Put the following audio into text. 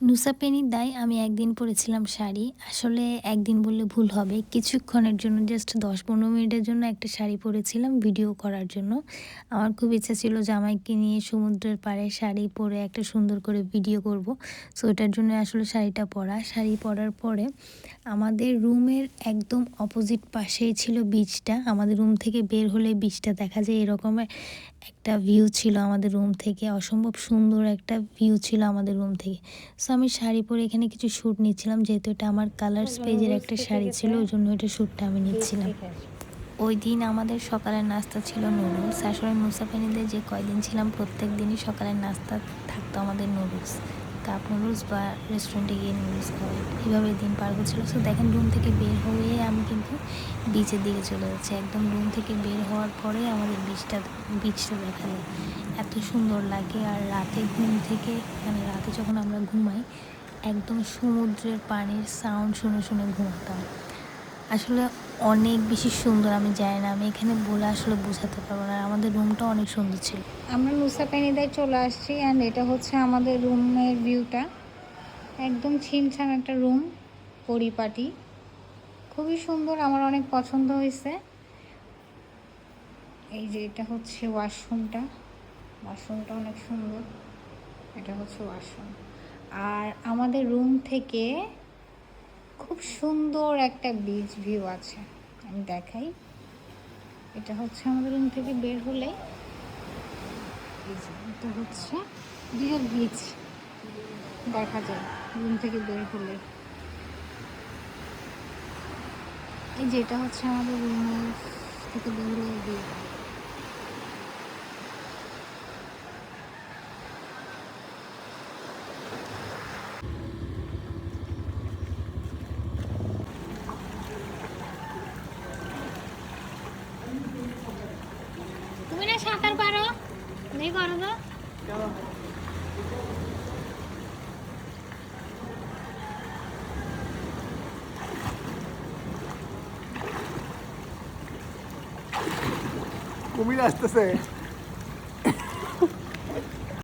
নুসা পেনির দায় আমি একদিন পরেছিলাম শাড়ি। আসলে একদিন বললে ভুল হবে। কিছুক্ষণের জন্য জাস্ট ১০-১৫ মিনিটের জন্য একটা শাড়ি পরেছিলাম ভিডিও করার জন্য। আমার খুব ইচ্ছা ছিল জামাইকে নিয়ে সমুদ্রের পাড়ে শাড়ি পরে একটা সুন্দর করে ভিডিও করব। সো এটার জন্য আসলে শাড়িটা পরা। শাড়ি পরার পরে আমাদের রুমের একদম অপোজিট পাশেই ছিল বিচটা। আমাদের রুম থেকে বের হলে বিচটা দেখা যায় এরকম একটা ভিউ ছিল আমাদের রুম থেকে। অসম্ভব সুন্দর একটা ভিউ ছিল আমাদের রুম থেকে। সো আমি শাড়ি পরে এখানে কিছু শ্যুট নিচ্ছিলাম, যেহেতু এটা আমার কালার্স পেজের একটা শাড়ি ছিল, ওই জন্য এটা শ্যুটটা আমি নিচ্ছিলাম। ওই দিন আমাদের সকালের নাস্তা ছিল নুডলস। আসলে নুসা পেনিতে যে কয়দিন ছিলাম প্রত্যেক দিনই সকালের নাস্তা থাকতো আমাদের নুডলস, কাপ নুডলস বা রেস্টুরেন্টে গিয়ে নুডলস খাওয়া, এইভাবে দিন পার করছিল। সো দেখেন রুম থেকে বের হয়ে আমি কিন্তু বিচের দিকে চলে যাচ্ছি। একদম রুম থেকে বের হওয়ার পরে আমাদের বিচটা দেখা যায়, এত সুন্দর লাগে। আর রাতে ঘুম থেকে মানে রাতে যখন আমরা ঘুমাই একদম সমুদ্রের পানির সাউন্ড শুনে শুনে ঘুমাতাম। আসলে অনেক বেশি সুন্দর, আমি জানি না, আমি এখানে বলে আসলে বোঝাতে পারবো না। আমাদের রুমটা অনেক সুন্দর ছিল। আমরা নুসা পেনিদায় চলে আসছি অ্যান্ড এটা হচ্ছে আমাদের রুমের ভিউটা। একদম ছিমছাম একটা রুম, পরিপাটি, খুবই সুন্দর, আমার অনেক পছন্দ হয়েছে। এই যে এটা হচ্ছে ওয়াশরুমটা অনেক সুন্দর। এটা হচ্ছে ওয়াশরুম। আর আমাদের রুম থেকে খুব সুন্দর একটা বিচ ভিউ আছে, আমি দেখাই। এটা হচ্ছে আমাদের রুম থেকে বের হলে এটা হচ্ছে ডিয়ার বিচ দেখা যায় রুম থেকে বের হলে। এই যেটা হচ্ছে আমাদের রুমের থেকে বের হলে ভিউ। তুমি না সাঁতার পারো, নেই করো তো। কুমির আসতেছে।